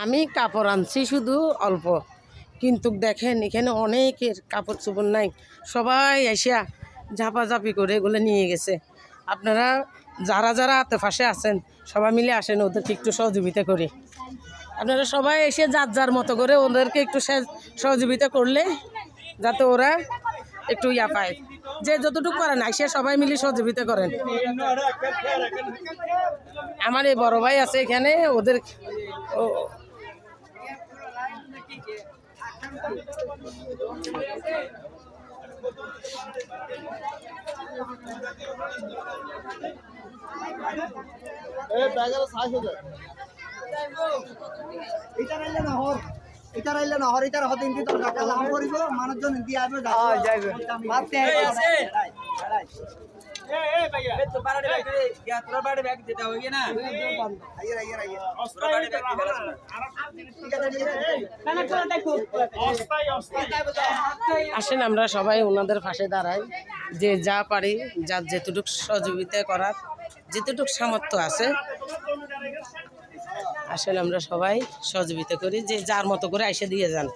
আমি কাপড় আনছি শুধু অল্প, কিন্তু দেখেন এখানে অনেকের কাপড় চোপড় নাই, সবাই এসে ঝাপাঝাপি করে এগুলো নিয়ে গেছে। আপনারা যারা যারা আশেপাশে আছেন সবাই মিলে আসেন, ওদেরকে একটু সহযোগিতা করি। আপনারা সবাই এসে যার যার মতো করে ওদেরকে একটু সহযোগিতা করলে যাতে ওরা একটু ইয়া পায়, যে যতটুকু পারেন এসে সবাই মিলে সহযোগিতা করেন। আমার এই বড় ভাই আছে এখানে, ওদের মানুষজন আসেন আমরা সবাই ওনাদের পাশে দাঁড়াই, যে যা পারি, যার যেতটুকু সহযোগিতা করার যেতটুকু সামর্থ্য আছে, আসলে আমরা সবাই সহযোগিতা করি, যে যার মতো করে এসে দিয়ে যান।